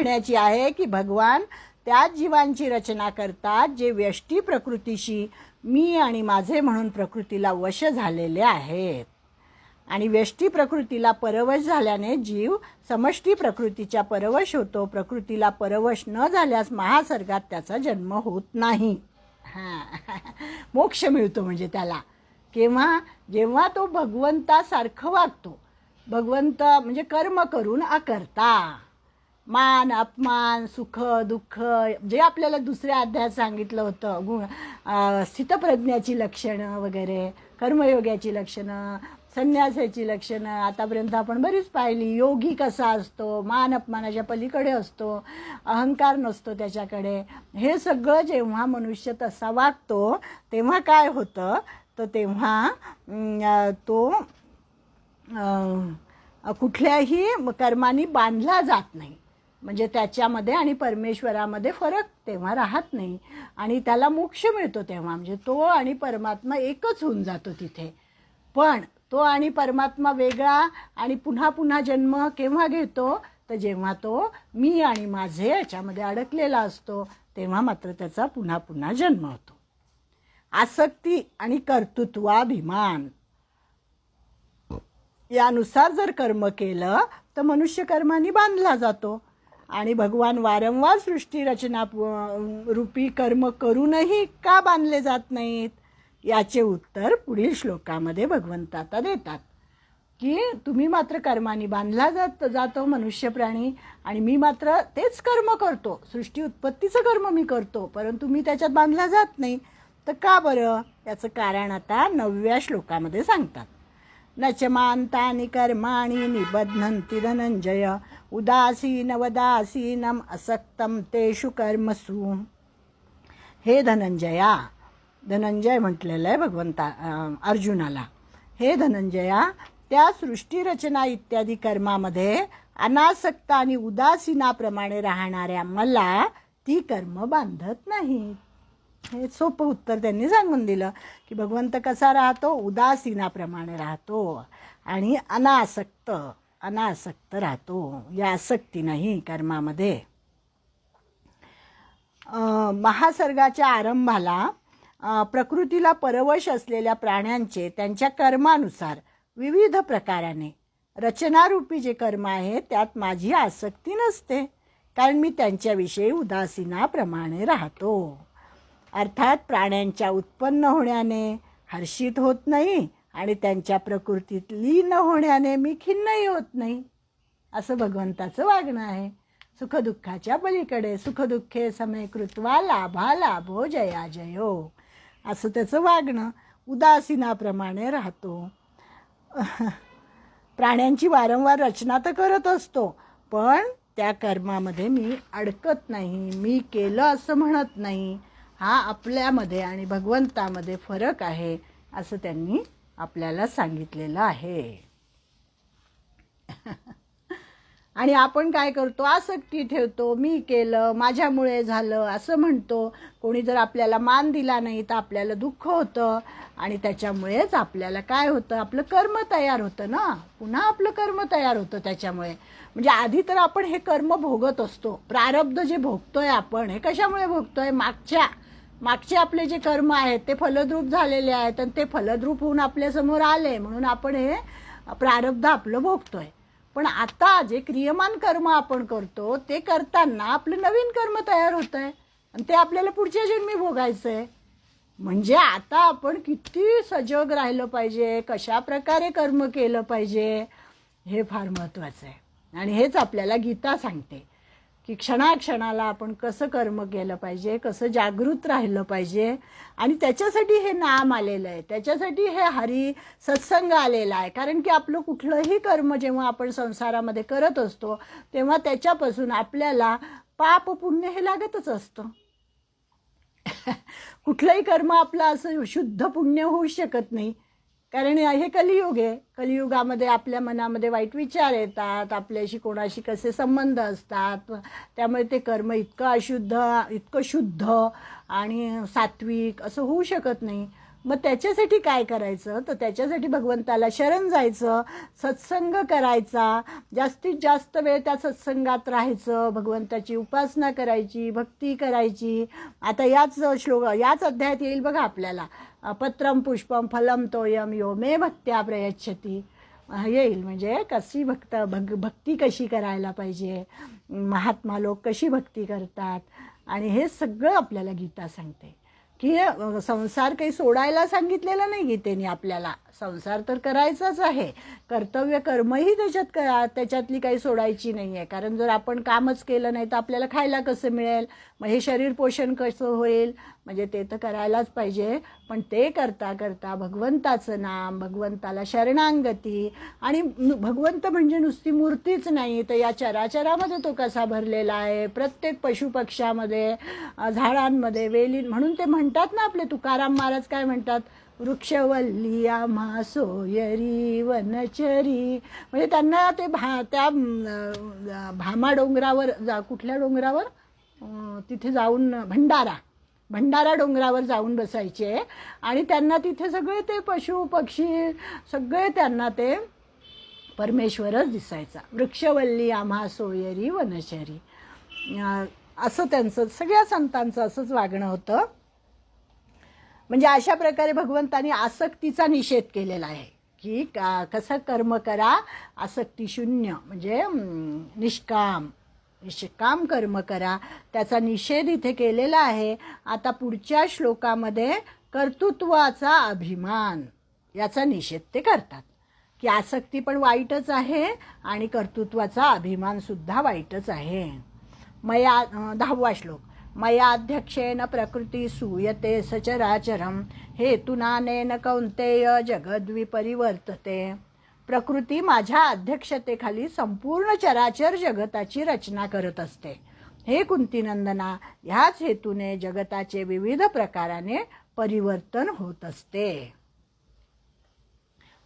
घेण्याची आहे की भगवान त्याच जीवांची रचना करतात जे व्यष्टी प्रकृतीशी मी आणि माझे म्हणून प्रकृतीला वश झालेले आहेत. आणि व्यष्टी प्रकृतीला परवश झाल्याने जीव समष्टी प्रकृतीच्या परवश होतो. प्रकृतीला परवश न झाल्यास महासर्गात त्याचा जन्म होत नाही. मोक्ष मिळतो म्हणजे त्याला केव्हा, जेव्हा तो भगवंतासारखं वागतो. भगवंत म्हणजे कर्म करून अकर्ता. मान अपमान सुख दुःख जे आपल्याला दुसऱ्या अध्यायात सांगितलं होतं, स्थितप्रज्ञाची लक्षणं वगैरे, कर्मयोगाची लक्षणं, संन्यासाची लक्षणं आतापर्यंत आपण बरीच पाहिली. योगी कसा असतो, मान अपमानाच्या पलीकडे असतो, अहंकार नसतो त्याच्याकडे. हे सगळं जेव्हा मनुष्य तसा वागतो तेव्हा काय होतं, तर तेव्हा तो कुठल्याही कर्मांनी बांधला जात नाही. म्हणजे त्याच्यामध्ये आणि परमेश्वरामध्ये फरक तेव्हा राहत नाही आणि त्याला मोक्ष मिळतो तेव्हा. म्हणजे तो आणि परमात्मा एकच होऊन जातो तिथे. पण तो आणि परमात्मा वेगळा आणि पुन्हा पुन्हा जन्म केव्हा घेतो, तर जेव्हा तो मी आणि माझे याच्यामध्ये अडकलेला असतो तेव्हा मात्र त्याचा पुन्हा पुन्हा जन्म होतो. आसक्ती आणि कर्तृत्वाभिमान यानुसार जर कर्म केलं तर मनुष्य कर्मांनी बांधला जातो. आणि भगवान वारंवार सृष्टी रचना रूपी कर्म करूनही का बांधले जात नाहीत, याचे उत्तर पुढील श्लोकामध्ये भगवंत आता देतात की तुम्ही मात्र कर्मांनी बांधला जातो मनुष्य प्राणी, आणि मी मात्र तेच कर्म करतो, सृष्टी उत्पत्तीचं कर्म मी करतो, परंतु मी त्याच्यात बांधला जात नाही. तर का बरं, याचं कारण आता 9व्या श्लोकामध्ये सांगतात. न च मान्तानि कर्माणि निबध्नन्ति धनंजय उदासीनवदासीनम असक्तम तेषु कर्मसु. हे धनंजया, धनंजय म्हटलेलं आहे भगवंता अर्जुनाला, हे धनंजया, त्या सृष्टीरचना इत्यादी कर्मामध्ये अनासक्त आणि उदासीनाप्रमाणे राहणाऱ्या मला ती कर्म बांधत नाहीत. हे सोपं उत्तर त्यांनी सांगून दिलं की भगवंत कसा राहतो, उदासीनाप्रमाणे राहतो आणि अनासक्त राहतो, या आसक्ती नाही कर्मामध्ये. महासर्गाच्या आरंभाला प्रकृतीला परवश असलेल्या प्राण्यांचे त्यांच्या कर्मानुसार विविध प्रकाराने रचनारूपी जे कर्म आहे त्यात माझी आसक्ती नसते, कारण मी त्यांच्याविषयी उदासीनाप्रमाणे राहतो. अर्थात प्राण्यांच्या उत्पन्न होण्याने हर्षित होत नाही आणि त्यांच्या प्रकृतीत लीन होण्याने मी खिन्नही होत नाही, असं भगवंताचं वागणं आहे. सुखदुःखाच्या पलीकडे सुखदुःखे समे कृत्वा लाभा लाभो जया जयो, असं त्याचं वागणं. उदासीनाप्रमाणे राहतो. प्राण्यांची वारंवार रचना तर करत असतो, पण त्या कर्मामध्ये मी अडकत नाही, मी केलं असं म्हणत नाही. हा आपल्यामध्ये आणि भगवंतामध्ये फरक आहे असं त्यांनी आपल्याला सांगितलेलं आहे. आणि आपण काय करतो, आसक्ती ठेवतो, मी केलं, माझ्यामुळे झालं असं म्हणतो. कोणी जर आपल्याला मान दिला नाही तर आपल्याला दुःख होतं आणि त्याच्यामुळेच आपल्याला काय होतं, आपलं कर्म तयार होतं ना, पुन्हा आपलं कर्म तयार होतं त्याच्यामुळे. म्हणजे आधी तर आपण हे कर्म भोगत असतो. प्रारब्ध जे भोगतोय आपण हे कशामुळे भोगतोय, मागचे आपले जे कर्म आहेत ते फलद्रूप झालेले आहेत आणि ते फलद्रूप होऊन आपल्यासमोर आले म्हणून आपण हे प्रारब्ध आपलं भोगतोय. पण आता जे क्रियमान कर्म आपण करतो ते करताना आपलं नवीन कर्म तयार होत आहे आणि ते आपल्याला पुढच्या जन्मी भोगायचं आहे. म्हणजे आता आपण किती सजग राहिलं पाहिजे, कशा प्रकारे कर्म केलं पाहिजे हे फार महत्त्वाचं आहे. आणि हेच आपल्याला गीता सांगते की क्षणाक्षणाला आपण कसं कर्म केलं पाहिजे, कसं जागृत राहिलं पाहिजे. आणि त्याच्यासाठी हे नाम आलेलं आहे, त्याच्यासाठी हे हरी सत्संग आलेला आहे. कारण की आपलं कुठलंही कर्म जेव्हा आपण संसारामध्ये करत असतो तेव्हा त्याच्यापासून आपल्याला पाप पुण्य हे लागतच असतं. कुठलंही कर्म आपलं असं शुद्ध पुण्य होऊ शकत नाही, कारण हे कलियुग आहे. कलियुगामध्ये आपल्या मनामध्ये वाईट विचार येतात, आपल्याशी कोणाशी कसे संबंध असतात, त्यामुळे ते कर्म इतकं अशुद्ध, इतकं शुद्ध आणि सात्विक असं होऊ शकत नाही. मग त्याच्यासाठी काय करायचं, तर त्याच्यासाठी भगवंताला शरण जायचं, सत्संग करायचा, जास्तीत जास्त वेळ त्या सत्संगात राहायचं, भगवंताची उपासना करायची, भक्ती करायची. आता याच अध्यायात येईल बघा आपल्याला, पत्रम पुष्पम फलम तोयम यो मे भक्त्या प्रयच्छती येईल. म्हणजे कशी भक्ती कशी करायला पाहिजे, महात्मा लोक कशी भक्ती करतात, आणि हे सगळं आपल्याला गीता सांगते. की संसार काही सोडायला सांगितलेला नाही गीतेने आपल्याला, संसार तर करायचाच आहे, कर्तव्य कर्मही त्याच्यातली काही सोडायची नाही आहे. कारण जर आपण कामच केलं नाही तर आपल्याला खायला कसं मिळेल, मग हे शरीर पोषण कसं होईल, म्हणजे ते तर करायलाच पाहिजे. पण ते करता करता भगवंताचं नाम, भगवंताला शरणांगती, आणि भगवंत म्हणजे नुसती मूर्तीच नाही, तर या चराचरामध्ये तो कसा भरलेला आहे, प्रत्येक पशुपक्ष्यामध्ये, झाडांमध्ये, वेली. म्हणून ते म्हणतात ना आपले तुकाराम महाराज काय म्हणतात, वृक्षवल्ली आम्हा सोयरी वनचरी. म्हणजे त्यांना ते त्या भामा डोंगरावर कुठल्या डोंगरावर, तिथे जाऊन भंडारा डोंगरावर जाऊन बसायचे, आणि त्यांना तिथे सगळे ते पशु पक्षी सगळे त्यांना ते परमेश्वरच दिसायचा. वृक्षवल्ली आम्हा सोयरी वनचरी, असं त्यांचं सगळ्या संतांचं असंच वागणं होतं. म्हणजे अशा प्रकारे भगवंतानी आसक्तीचा निषेध केलेला आहे की कसं कर्म करा, आसक्ती शून्य, म्हणजे निष्काम कर्म करा, त्याचा निषेध इथे केलेला आहे. आता पुढच्या श्लोकामध्ये कर्तृत्वाचा अभिमान याचा निषेध ते करतात की आसक्ती पण वाईटच आहे आणि कर्तृत्वाचा अभिमान सुद्धा वाईटच आहे. 10वा श्लोक, मयाध्यक्षेन प्रकृती सूयते सचराचरम हेतुनानेन कौंतेय जगद्विपरिवर्तते. प्रकृती माझ्या अध्यक्षतेखाली संपूर्ण चराचर जगताची रचना करत असते. हे कुंतीनंदना, ह्याच हेतूने जगताचे विविध प्रकाराने परिवर्तन होत असते.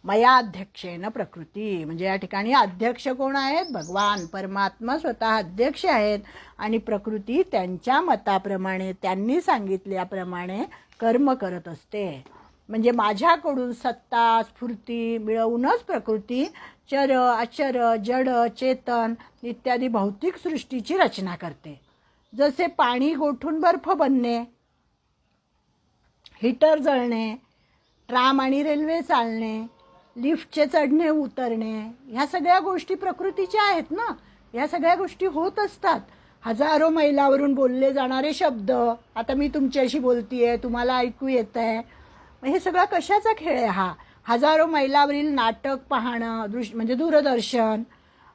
मयाध्यक्षेन प्रकृती, म्हणजे या ठिकाणी अध्यक्ष कोण आहेत, भगवान परमात्मा स्वतः अध्यक्ष आहेत, आणि प्रकृती त्यांच्या मताप्रमाणे, त्यांनी सांगितल्याप्रमाणे कर्म करत असते. म्हणजे माझ्याकडून सत्ता स्फूर्ती मिळवूनच प्रकृती चर अचर जड चेतन इत्यादी भौतिक सृष्टीची रचना करते. जसे पाणी गोठून बर्फ बनणे, हीटर जळणे, ट्राम आणि रेल्वे चालणे, लिफ्टचे चढणे उतरणे, ह्या सगळ्या गोष्टी प्रकृतीच्या आहेत ना. ह्या सगळ्या गोष्टी होत असतात. हजारो मैलावरून बोलले जाणारे शब्द, आता मी तुमच्याशी बोलतीये, तुम्हाला ऐकू येत आहे, हे सगळं कशाचा खेळ आहे हा. हजारो मैलावरील नाटक पाहणं, म्हणजे दूरदर्शन,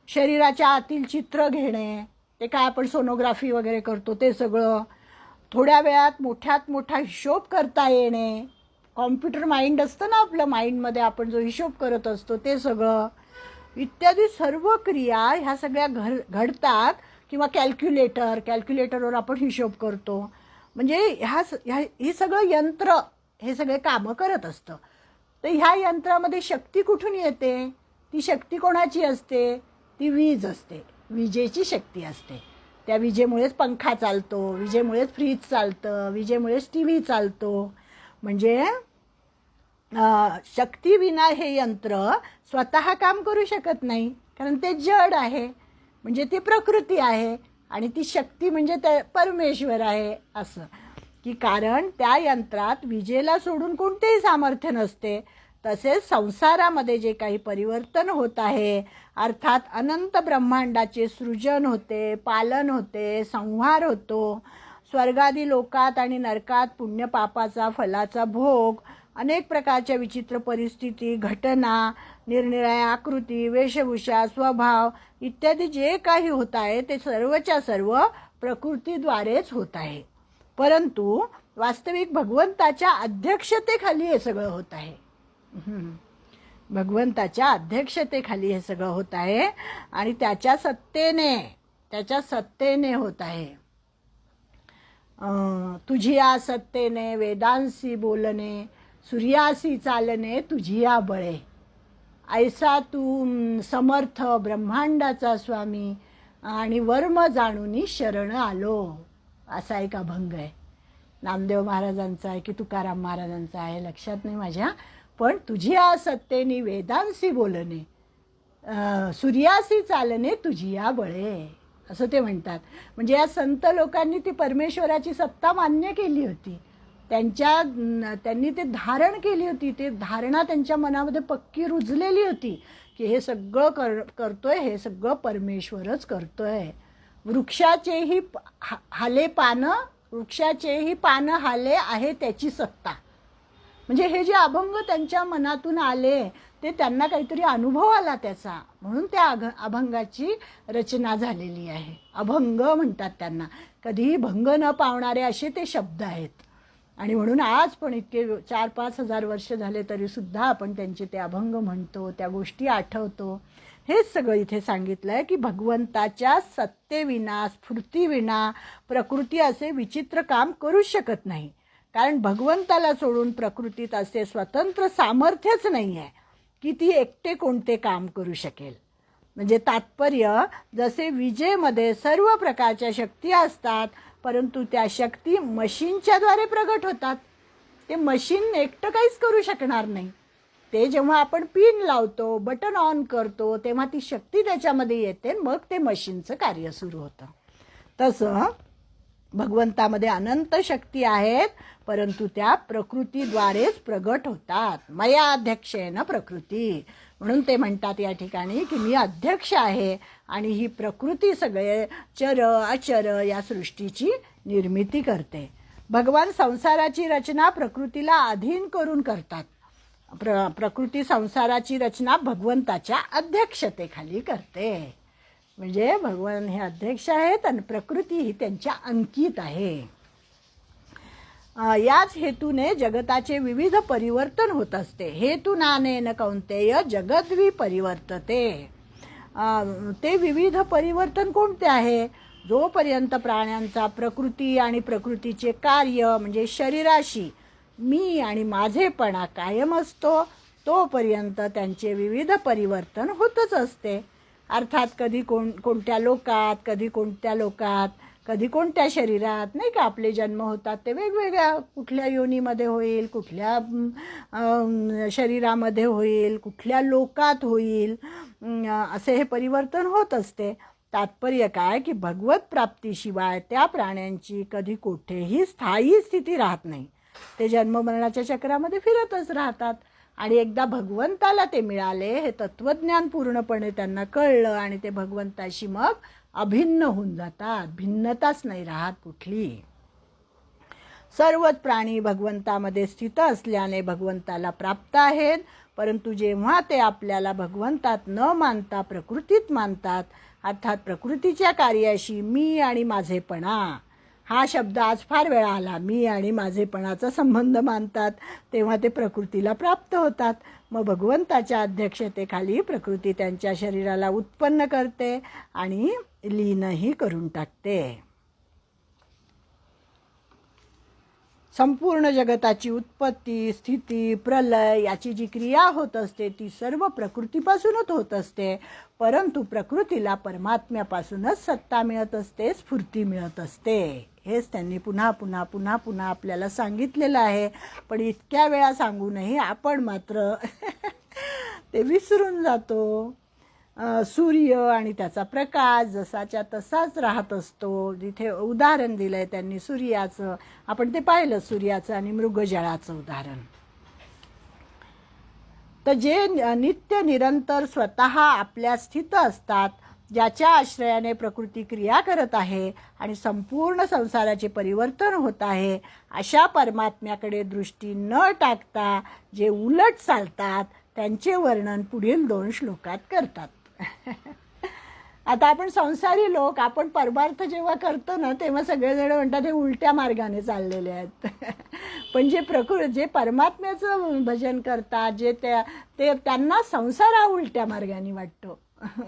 शरीराच्या आतील चित्र घेणे, ते काय आपण सोनोग्राफी वगैरे करतो ते सगळं, थोड्या वेळात मोठ्यात मोठा हिशोब करता येणे, कॉम्प्युटर माइंड असतं ना आपलं, माइंडमध्ये आपण जो हिशोब करत असतो ते सगळं, इत्यादी सर्व क्रिया ह्या सगळ्या घडतात. किंवा कॅल्क्युलेटरवर आपण हिशोब करतो. म्हणजे ही सगळं यंत्र हे सगळे कामं करत असतं. तर ह्या यंत्रामध्ये शक्ती कुठून येते, ती शक्ती कोणाची असते, ती वीज असते, विजेची शक्ती असते. त्या विजेमुळेच पंखा चालतो, विजेमुळेच फ्रीज चालतं, विजेमुळेच TV चालतो. म्हणजे शक्तीविना हे यंत्र स्वतः काम करू शकत नाही, कारण ते जड आहे, म्हणजे ती प्रकृती आहे, आणि ती शक्ती म्हणजे ते परमेश्वर आहे. असं की कारण त्या यंत्रात विजेला सोडून कोणतेही सामर्थ्य नसते. तसेच संसारामध्ये जे काही परिवर्तन होत आहे, अर्थात अनंत ब्रह्मांडाचे सृजन होते, पालन होते, संहार होतो, स्वर्गादी लोकात आणि नरकात पुण्य पापाचा फलाचा भोग, अनेक प्रकारच्या विचित्र परिस्थिती, घटना, निरनिराळ्या आकृती, वेशभूषा, स्वभाव इत्यादी जे काही होत आहे ते सर्वच्या सर्व प्रकृतीद्वारेच होत आहे. परंतु वास्तविक भगवंताच्या अध्यक्षतेखाली हे सगळं होत आहे. भगवंताच्या अध्यक्षतेखाली हे सगळं होत आहे आणि त्याच्या सत्तेने होत आहे. तुझिया सत्तेने वेदांसी बोलणे, सूर्यासी चालणे तुझिया बळे, ऐसा तू समर्थ ब्रह्मांडाचा स्वामी आणि वर्म जाणूनी शरण आलो, असा एक अभंग आहे नामदेव महाराजांचा आहे की तुकाराम महाराजांचा आहे लक्षात नाही माझ्या, पण तुझिया सत्तेनी वेदांसी बोलणे, सूर्यासी चालणे तुझिया बळे, असं ते म्हणतात. म्हणजे या संत लोकांनी ती परमेश्वराची सत्ता मान्य केली होती, त्यांनी ते धारण केली होती, ते धारणा त्यांच्या मनामध्ये पक्की रुजलेली होती की हे सगळं करतोय, हे सगळं परमेश्वरच करतोय. वृक्षाचेही पानं हाले आहे त्याची सत्ता. म्हणजे हे जे अभंग त्यांच्या मनातून आले ते त्यांना काहीतरी अनुभव आला त्याचा, म्हणून त्या अभंगाची रचना झालेली आहे. अभंग म्हणतात त्यांना, कधीही भंग न पावणारे असे ते शब्द आहेत. आणि म्हणून आज पण इतके 4-5 हजार वर्ष झाले तरीसुद्धा आपण त्यांचे ते अभंग म्हणतो, त्या गोष्टी आठवतो. हेच सगळं इथे सांगितलं आहे की भगवंताच्या सत्तेविना, स्फूर्तीविना प्रकृती असे विचित्र काम करूच शकत नाही. कारण भगवंताला सोडून प्रकृतीत असे स्वतंत्र सामर्थ्यच नाही आहे की ती एकटे कोणते काम करू शकेल. म्हणजे तात्पर्य, जसे विजेमध्ये सर्व प्रकारच्या शक्ती असतात परंतु त्या शक्ती मशीनच्याद्वारे प्रगट होतात. ते मशीन एकटं काहीच करू शकणार नाही. ते जेव्हा आपण पिन लावतो, बटन ऑन करतो, तेव्हा ती शक्ती त्याच्यामध्ये येते, मग ते मशीनचं कार्य सुरू होतं. तसं भगवंतामध्ये अनंत शक्ती आहेत परंतु त्या प्रकृतीद्वारेच प्रगट होतात. मया अध्यक्षेन प्रकृती, म्हणून ते म्हणतात या ठिकाणी की मी अध्यक्ष आहे आणि ही प्रकृती सगळे चर अचर या सृष्टीची निर्मिती करते. भगवान संसाराची रचना प्रकृतीला अधीन करून करतात. प्रकृती संसाराची रचना भगवंताच्या अध्यक्षतेखाली करते. म्हणजे भगवान हे अध्यक्ष आहेत आणि प्रकृती ही त्यांच्या अंकित आहे. याच हेतूने जगताचे विविध परिवर्तन होत असते. हेतू नानेन कौंतेय जगद्वी परिवर्तते. ते विविध परिवर्तन कोणते आहे? जोपर्यंत प्राण्यांचा प्रकृती आणि प्रकृतीचे कार्य म्हणजे शरीराशी मी आणि माझेपणा कायम असतो तोपर्यंत त्यांचे विविध परिवर्तन होतच असते. अर्थात कधी कोणत्या लोकात, कधी कोणत्या लोकात, कधी कोणत्या शरीरात, नाही का आपले जन्म होतात ते वेगवेगळ्या, कुठल्या योनीमध्ये होईल, कुठल्या शरीरामध्ये होईल, कुठल्या लोकात होईल, असे हे परिवर्तन होत असते. तात्पर्य काय की भगवत प्राप्तीशिवाय त्या प्राण्यांची कधी कुठेही स्थायी स्थिती राहत नाही. ते जन्ममरणाच्या चक्रामध्ये फिरतच राहतात. आणि एकदा भगवंताला ते मिळाले, हे तत्वज्ञान पूर्णपणे त्यांना कळलं आणि ते भगवंताशी मग अभिन्न होऊन जातात. भिन्नताच नाही राहत कुठली. सर्वच प्राणी भगवंतामध्ये स्थित असल्याने भगवंताला प्राप्त आहेत. परंतु जेव्हा ते आपल्याला भगवंतात न मानता प्रकृतीत मानतात, अर्थात प्रकृतीच्या कार्याशी मी आणि माझेपणा हा शब्द आज फार वेळा आला, मी आणि माझेपणाचा संबंध मानतात, तेव्हा ते प्रकृतीला प्राप्त होतात. मग भगवंताच्या अध्यक्षतेखाली प्रकृती त्यांच्या शरीराला उत्पन्न करते आणि लीनही करून टाकते. संपूर्ण जगताची उत्पत्ती, स्थिती, प्रलय याची जी क्रिया होत असते ती सर्व प्रकृतीपासूनच होत असते. परंतु प्रकृतीला परमात्म्यापासूनच सत्ता मिळत असते, स्फूर्ती मिळत असते. हेच त्यांनी पुन्हा पुन्हा पुन्हा पुन्हा आपल्याला सांगितलेलं आहे. पण इतक्या वेळा सांगूनही आपण मात्र ते विसरून जातो. सूर्य आणि त्याचा प्रकाश जसाच्या तसाच राहत असतो. जिथे उदाहरण दिलं आहे त्यांनी सूर्याचं, आपण ते पाहिलं, सूर्याचं आणि मृगजळाचं उदाहरण. तर जे नित्य निरंतर स्वतः आपल्या स्थित असतात, ज्याच्या आश्रयाने प्रकृती क्रिया करत आहे आणि संपूर्ण संसाराचे परिवर्तन होत आहे, अशा परमात्म्याकडे दृष्टी न टाकता जे उलट चालतात त्यांचे वर्णन पुढील 2 श्लोकात करतात. आता आपण संसारी लोक, आपण परमार्थ जेव्हा करतो ना तेव्हा सगळेजण म्हणतात हे उलट्या मार्गाने चाललेले आहेत. पण जे परमात्म्याचं भजन करतात, जे त्यांना संसार हा उलट्या मार्गाने वाटतो,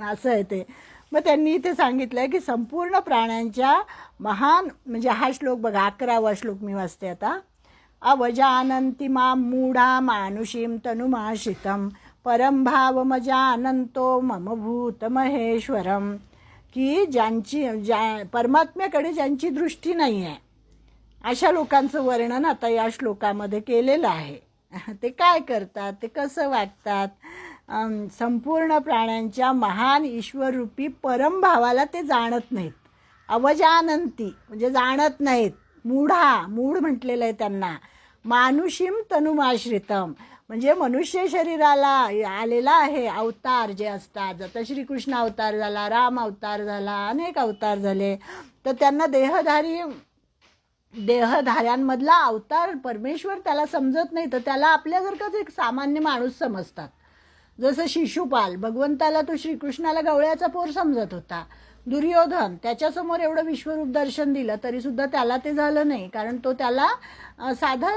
असं आहे ते. मग त्यांनी इथे सांगितलं की संपूर्ण प्राण्यांच्या महान, म्हणजे हा श्लोक बघा, 11वा श्लोक मी वाचते आता. अवजानन्ति मां मूढा मानुषीं तनुमाश्रितं परम भावमजानन्तो मम भूत महेश्वरम. की परमात्म्याकडे ज्यांची दृष्टी नाही आहे अशा लोकांचं वर्णन आता या श्लोकामध्ये केलेलं आहे. ते काय करतात, ते कसं वागतात, संपूर्ण प्राण्यांच्या महान ईश्वररूपी परमभावाला ते जाणत नाहीत. अवजानंती म्हणजे जाणत नाहीत. मूढ म्हटलेलं आहे त्यांना. मानुषीम तनुमाश्रितम म्हणजे मनुष्य शरीराला आलेला आहे अवतार जे असतात. आता श्रीकृष्ण अवतार झाला, राम अवतार झाला, अनेक अवतार झाले, तर त्यांना देहधाऱ्यांमधला अवतार परमेश्वर त्याला समजत नाही, तर त्याला आपल्यासारखाच एक सामान्य माणूस समजतात. जसं शिशुपाल, भगवंताला तो श्रीकृष्णाला गवळ्याचा पोर समजत होता. दुर्योधन, त्याच्यासमोर एवढं विश्वरूप दर्शन दिलं तरीसुद्धा त्याला ते झालं नाही, कारण तो त्याला साधा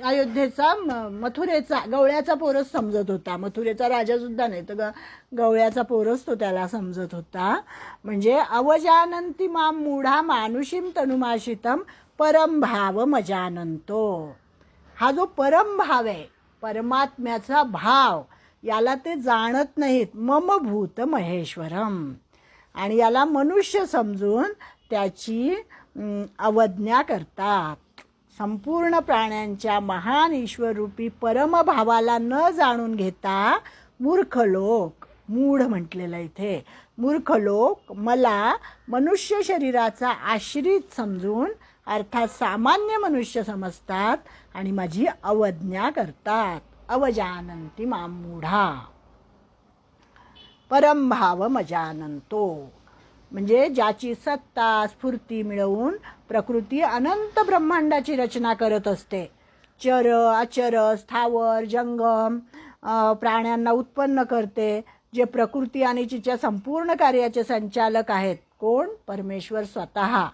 अयोध्येचा मथुरेचा गवळ्याचा पोरच समजत होता. मथुरेचा राजासुद्धा नाही, तर गवळ्याचा पोरच तो त्याला समजत होता. म्हणजे अवजानंती माम मूढा मानुषीम तनुमाशितम परमभाव मजानंतो. हा जो परमभाव आहे, परमात्म्याचा भाव, याला ते जाणत नाहीत. मम भूत महेश्वरम, आणि याला मनुष्य समजून त्याची अवज्ञा करतात. संपूर्ण प्राण्यांच्या महान ईश्वररूपी परमभावाला न जाणून घेता मूर्ख लोक, मूढ म्हटलेलं इथे, मूर्ख लोक मला मनुष्य शरीराचा आश्रित समजून अर्थात सामान्य मनुष्य समजतात आणि माझी अवज्ञा करतात. अवजानंती मां मूढा परमभाव मजानंतो म्हणजे ज्याची सत्ता स्फूर्ती मिळवून प्रकृती अनंत ब्रह्मांडाची रचना करत असते. चर अचर स्थावर जंगम प्राण्यांना उत्पन्न करते, जे प्रकृती आणि तिच्या संपूर्ण कार्याचे संचालक आहेत. कोण? परमेश्वर स्वतः.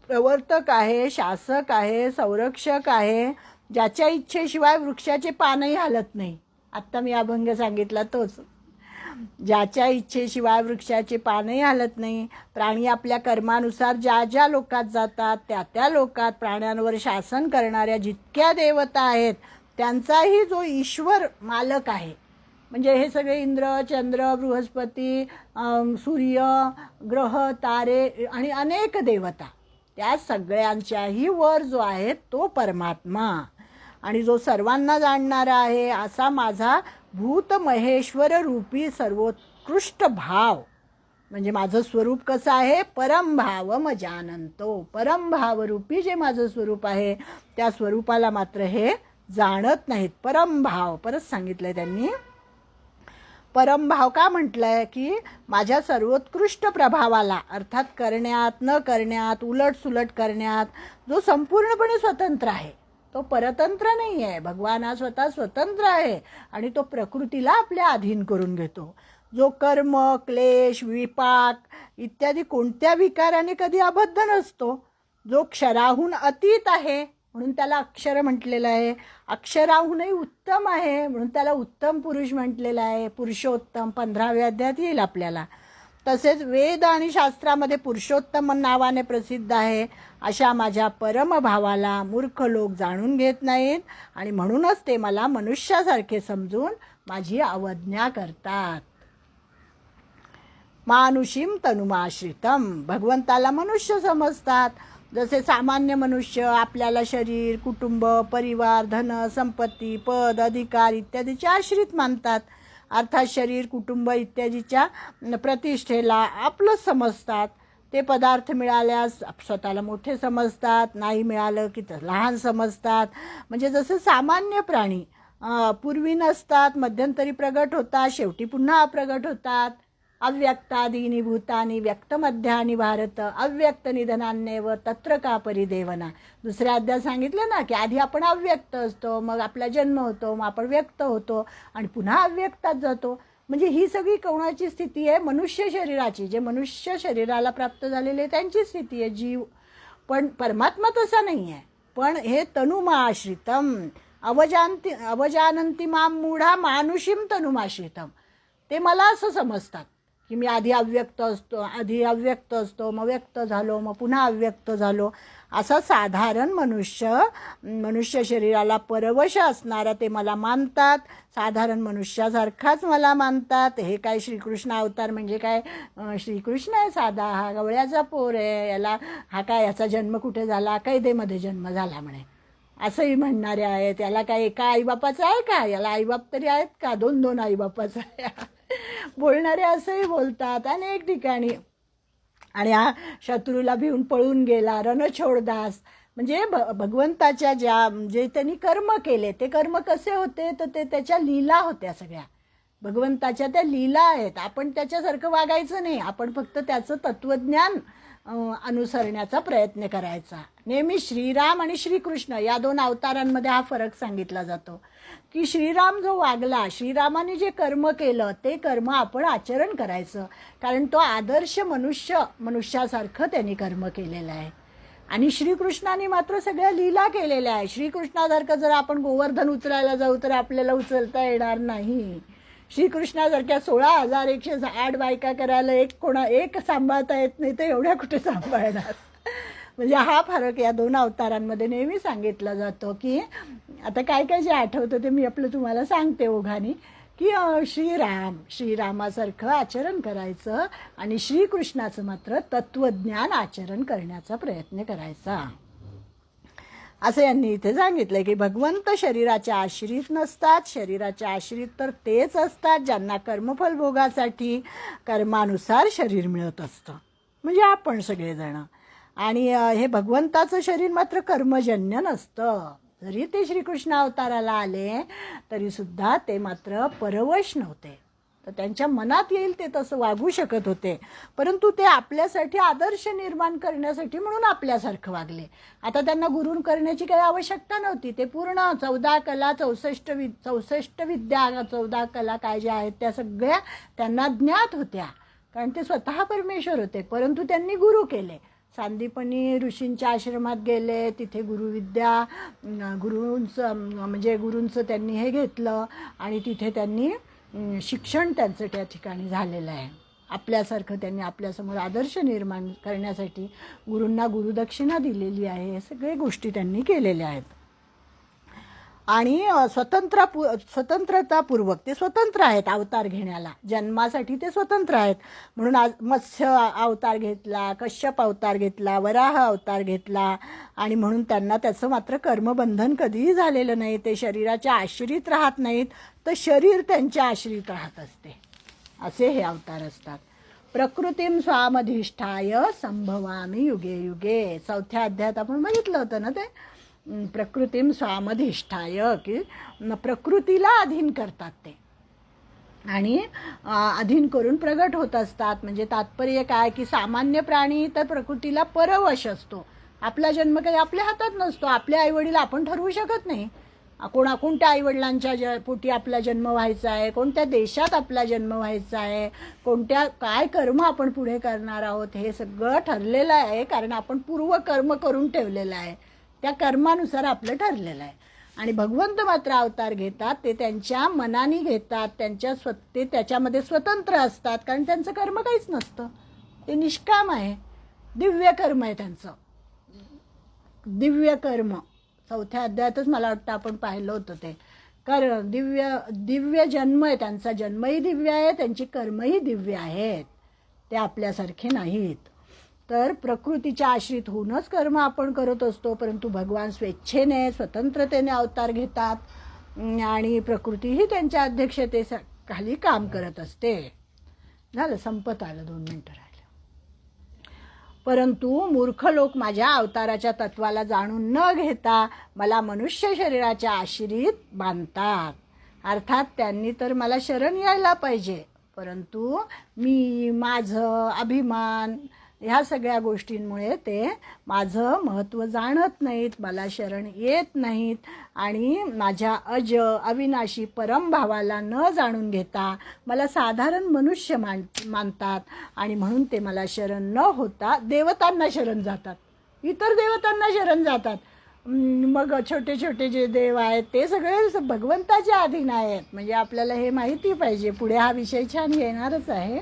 प्रवर्तक आहे, शासक आहे, संरक्षक आहे, ज्याच्या इच्छेशिवाय वृक्षाचे पानही हलत नाही. आत्ता मी अभंग सांगितला तोच. ज्याच्या इच्छेशिवाय वृक्षाचे पानही हलत नाही. प्राणी आपल्या कर्मानुसार ज्या ज्या लोकात जातात त्या त्या लोकात प्राण्यांवर शासन करणाऱ्या जितक्या देवता आहेत त्यांचाही जो ईश्वर मालक आहे, म्हणजे हे सगळे इंद्र, चंद्र, बृहस्पती, सूर्य, ग्रह, तारे आणि अनेक देवता, त्या सगळ्यांच्याही वर जो आहे तो परमात्मा आणि जो सर्वांना जाणणारा आहे असा माझा भूत महेश्वर रूपी सर्वोत्कृष्ट भाव, म्हणजे माझं स्वरूप कसं आहे? परमभाव मजानंतो. परमभाव रूपी जे माझं स्वरूप आहे त्या स्वरूपाला मात्र हे जाणत नाहीत. परमभाव परत सांगितलंय त्यांनी. परमभाव का म्हटलंय? की माझ्या सर्वोत्कृष्ट प्रभावाला, अर्थात करण्यात, न करण्यात, उलटसुलट करण्यात जो संपूर्णपणे स्वतंत्र आहे, तो परतंत्र नाही आहे. भगवान हा स्वतः स्वतंत्र आहे आणि तो प्रकृतीला आपल्या अधीन करून घेतो. जो कर्म, क्लेश, विपाक इत्यादी कोणत्या विकाराने कधी अबद्ध नसतो, जो क्षराहून अतीत आहे म्हणून त्याला अक्षर म्हटलेलं आहे, अक्षराहूनही उत्तम आहे म्हणून त्याला उत्तम पुरुष म्हटलेलं आहे. पुरुषोत्तम 15व्या अध्यायात येईल आपल्याला. तसेच वेद आणि शास्त्रामध्ये पुरुषोत्तम नावाने प्रसिद्ध आहे. अशा माझ्या परमभावाला मूर्ख लोक जाणून घेत नाहीत आणि म्हणूनच ते मला मनुष्यासारखे समजून माझी अवज्ञा करतात. मानुषीम तनुमाश्रितम, भगवंताला मनुष्य समजतात. जसे सामान्य मनुष्य आपल्याला शरीर, कुटुंब, परिवार, धन, संपत्ती, पद, अधिकार इत्यादीचे आश्रित मानतात. अर्थात शरीर, कुटुंब इत्यादीच्या प्रतिष्ठेला आपलं समजतात. ते पदार्थ मिळाल्यास स्वतःला मोठे समजतात, नाही मिळालं की लहान समजतात. म्हणजे जसं सामान्य प्राणी पूर्वी नसतात, मध्यंतरी प्रगट होतात, शेवटी पुन्हा अप्रगट होतात. अव्यक्तादीनी भूतानी व्यक्तमध्यानी भारत अव्यक्त निधनान्यव तत्र का परिदेवना. दुसऱ्या अध्यायात सांगितलं ना की आधी आपण अव्यक्त असतो, मग आपला जन्म होतो, मग आपण व्यक्त होतो आणि पुन्हा अव्यक्तात जातो. म्हणजे ही सगळी कोणाची स्थिती आहे? मनुष्य शरीराची. जे मनुष्य शरीराला प्राप्त झालेले त्यांची स्थिती आहे, जीव. पण परमात्मा तसा नाही आहे. पण हे तनुमाश्रितम अवजानंती मां मूढा मानुषीम तनुमाश्रितम, ते मला असं समजतात की मी आधी अव्यक्त असतो, मग व्यक्त झालो, मग पुन्हा अव्यक्त झालो. असा साधारण मनुष्य शरीराला परवश असणारा ते मला मानतात, साधारण मनुष्यासारखाच मला मानतात. हे काय श्रीकृष्ण अवतार म्हणजे काय श्रीकृष्ण आहे साधा, हा गवळ्याचा पोर आहे, याचा जन्म कुठे झाला, कैदेमध्ये जन्म झाला म्हणे असंही म्हणणारे आहेत. याला काय एका आईबापाचं आहे का, याला आईबाप तरी आहेत का, 2 आईबापाचं आहे बोलणारे असंही बोलतात अनेक ठिकाणी. आणि हा शत्रूला भिवून पळून गेला, रणछोडदास. म्हणजे भगवंताच्या जे त्यांनी कर्म केले ते कर्म कसे होते, तर ते त्याच्या लीला होत्या सगळ्या. भगवंताच्या त्या लीला आहेत. आपण त्याच्यासारखं वागायचं नाही, आपण फक्त त्याचं तत्वज्ञान अनुसरण्याचा प्रयत्न करायचा. नेहमी श्रीराम आणि श्रीकृष्ण या 2 अवतारांमध्ये हा फरक सांगितला जातो की श्रीराम जो वागला, श्रीरामाने जे कर्म केलं ते कर्म आपण आचरण करायचं, कारण तो आदर्श मनुष्यासारखं त्यांनी कर्म केलेलं आहे. आणि श्रीकृष्णाने मात्र सगळ्या लीला केलेल्या आहे. श्रीकृष्णासारखं जर आपण गोवर्धन उचलायला जाऊ तर आपल्याला उचलता येणार नाही. श्रीकृष्णासारख्या 16,108 बायका करायला एक सांभाळता येत नाही, तर एवढ्या कुठे सांभाळणार. म्हणजे हा फरक या 2 अवतारांमध्ये नेहमी सांगितला जातो. की आता काय काय जे आठवतं ते मी तुम्हाला सांगते ओघाने, की श्रीरामासारखं आचरण करायचं आणि श्रीकृष्णाचं मात्र तत्वज्ञान आचरण करण्याचा प्रयत्न करायचा, असं यांनी इथे सांगितलं. की भगवंत शरीराच्या आश्रित नसतात, शरीराच्या आश्रित तर तेच असतात ज्यांना कर्मफल भोगासाठी कर्मानुसार शरीर मिळत असतं, म्हणजे आपण सगळेजण. आणि हे भगवंताचं शरीर मात्र कर्मजन्य नसतं. जरी ते श्रीकृष्ण अवताराला आले तरीसुद्धा ते मात्र परवश नव्हते, तर त्यांच्या मनात येईल ते तसं वागू शकत होते, परंतु ते आपल्यासाठी आदर्श निर्माण करण्यासाठी म्हणून आपल्यासारखं वागले. आता त्यांना गुरुन करण्याची काही आवश्यकता नव्हती. ते पूर्ण 14 कला 64 विद्या 14 कला काय ज्या आहेत त्या सगळ्या त्यांना ज्ञात होत्या, कारण ते स्वतः परमेश्वर होते. परंतु त्यांनी गुरु केले. सांदीपनी ऋषींच्या आश्रमात गेले, तिथे गुरूंचं त्यांनी हे घेतलं आणि तिथे त्यांनी शिक्षण त्यांचं त्या ठिकाणी झालेलं आहे. आपल्यासारखं त्यांनी आपल्यासमोर आदर्श निर्माण करण्यासाठी गुरूंना गुरुदक्षिणा दिलेली आहे. हे सगळे गोष्टी त्यांनी केलेल्या आहेत. आणि स्वतंत्रतापूर्वक ते स्वतंत्र आहेत अवतार घेण्याला, जन्मासाठी ते स्वतंत्र आहेत. म्हणून आज मत्स्य अवतार घेतला, कश्यप अवतार घेतला, वराह अवतार घेतला, आणि म्हणून त्यांना त्याचं मात्र कर्मबंधन कधीही झालेलं नाही. ते शरीराच्या आश्रित राहत नाहीत, तर शरीर त्यांच्या आश्रित राहत असते. असे हे अवतार असतात. प्रकृतीम स्वामधिष्ठाय संभवामी युगे युगे, 4थ्या अध्यायात आपण बघितलं होतं ना ते. प्रकृतीम स्वामधिष्ठाय, की प्रकृतीला अधीन करतात ते आणि अधीन करून प्रगट होत असतात. म्हणजे तात्पर्य काय, की सामान्य प्राणी तर प्रकृतीला परवश असतो. आपला जन्म काही आपल्या हातात नसतो. आपले आईवडील आपण ठरवू शकत नाही. कोणत्या आईवडिलांच्या पोटी आपला जन्म व्हायचा आहे, कोणत्या देशात आपला जन्म व्हायचा आहे, काय कर्म आपण पुढे करणार आहोत, हे सगळं ठरलेलं आहे. कारण आपण पूर्वकर्म करून ठेवलेलं आहे, त्या कर्मानुसार आपलं ठरलेलं आहे. आणि भगवंत मात्र अवतार घेतात ते त्यांच्या मनाने घेतात, ते त्याच्यामध्ये स्वतंत्र असतात, कारण त्यांचं कर्म काहीच नसतं. ते निष्काम आहे, दिव्य कर्म आहे त्यांचं. दिव्य कर्म 4थ्या अध्यायातच मला वाटतं आपण पाहिलं होतं ते. कारण दिव्य जन्म आहे त्यांचा, जन्मही दिव्य आहे, त्यांची कर्मही दिव्य आहेत, ते आपल्यासारखे नाहीत. तर प्रकृतीच्या आश्रित होऊनच कर्म आपण करत असतो, परंतु भगवान स्वेच्छेने स्वतंत्रतेने अवतार घेतात आणि प्रकृतीही त्यांच्या अध्यक्षतेखाली काम करत असते. झालं, संपत आलं, 2 मिनिटं राहिले. परंतु मूर्ख लोक माझ्या अवताराच्या तत्वाला जाणून न घेता मला मनुष्य शरीराच्या आश्रित बांधतात. अर्थात त्यांनी तर मला शरण यायला पाहिजे, परंतु माझं अभिमान ह्या सगळ्या गोष्टींमुळे ते माझं महत्त्व जाणत नाहीत, मला शरण येत नाहीत आणि माझ्या अविनाशी परमभावाला न जाणून घेता मला साधारण मनुष्य मानतात आणि म्हणून ते मला शरण न होता देवतांना शरण जातात, इतर देवतांना शरण जातात. मग छोटे छोटे जे देव आहेत ते सगळे भगवंताच्या अधीन आहेत. म्हणजे आपल्याला हे माहिती पाहिजे, पुढे हा विषय छान येणारच आहे.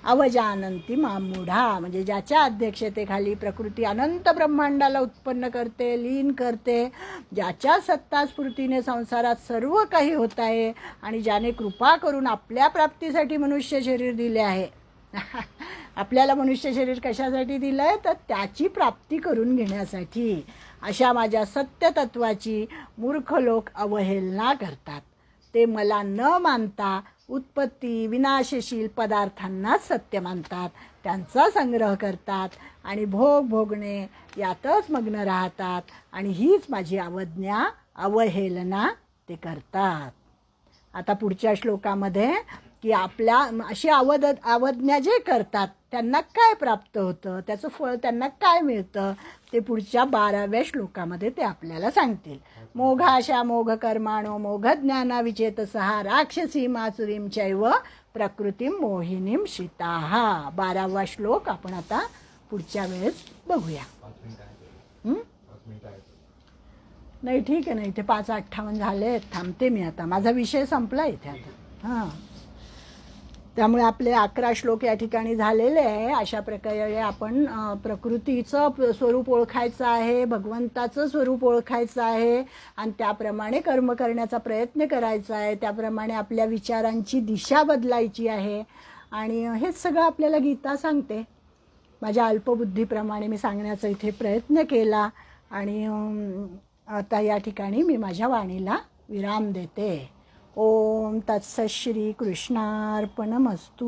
अवजानंती मामूढा, म्हणजे ज्याच्या अध्यक्षतेखाली प्रकृती अनंत ब्रह्मांडाला उत्पन्न करते, लीन करते, ज्याच्या सत्ता स्फूर्तीने संसारात सर्व काही होत आहे आणि ज्याने कृपा करून आपल्या प्राप्तीसाठी मनुष्य शरीर दिले आहे. आपल्याला मनुष्य शरीर कशासाठी दिलं आहे? तर त्याची प्राप्ती करून घेण्यासाठी. अशा माझ्या सत्यतत्वाची मूर्ख लोक अवहेलना करतात. ते मला न मानता उत्पत्ती विनाशशील पदार्थांनाच सत्य मानतात, त्यांचा संग्रह करतात आणि भोग भोगणे यातच मग्न राहतात आणि हीच माझी अवज्ञा अवहेलना ते करतात. आता पुढच्या श्लोकामध्ये की आपल्या अशी अवज्ञा जे करतात त्यांना काय प्राप्त होतं, त्याचं फळ त्यांना काय मिळतं, ते पुढच्या 12व्या श्लोकामध्ये ते आपल्याला सांगतील. मोघाशा मोघ कर्माणो मोघ ज्ञाना विचेतसहा राक्षसी मासुरीम चैव प्रकृतीम मोहिनीम श्रिताहा. 12वा श्लोक आपण आता पुढच्या वेळेस बघूया. नाही ठीक आहे, नाही ते 5:58 झाले, थांबते मी आता, माझा विषय संपला इथे आता. हां, त्यामुळे आपले 11 श्लोक या ठिकाणी झालेले आहे. अशा प्रकारे आपण प्रकृतीचं स्वरूप ओळखायचं आहे, भगवंताचं स्वरूप ओळखायचं आहे आणि त्याप्रमाणे कर्म करण्याचा प्रयत्न करायचा आहे. त्याप्रमाणे आपल्या विचारांची दिशा बदलायची आहे आणि हेच सगळं आपल्याला गीता सांगते. माझ्या अल्पबुद्धीप्रमाणे मी सांगण्याचा इथे प्रयत्न केला आणि आता या ठिकाणी मी माझ्या वाणीला विराम देते. ओम तत्सत श्री कृष्णार्पणमस्तु.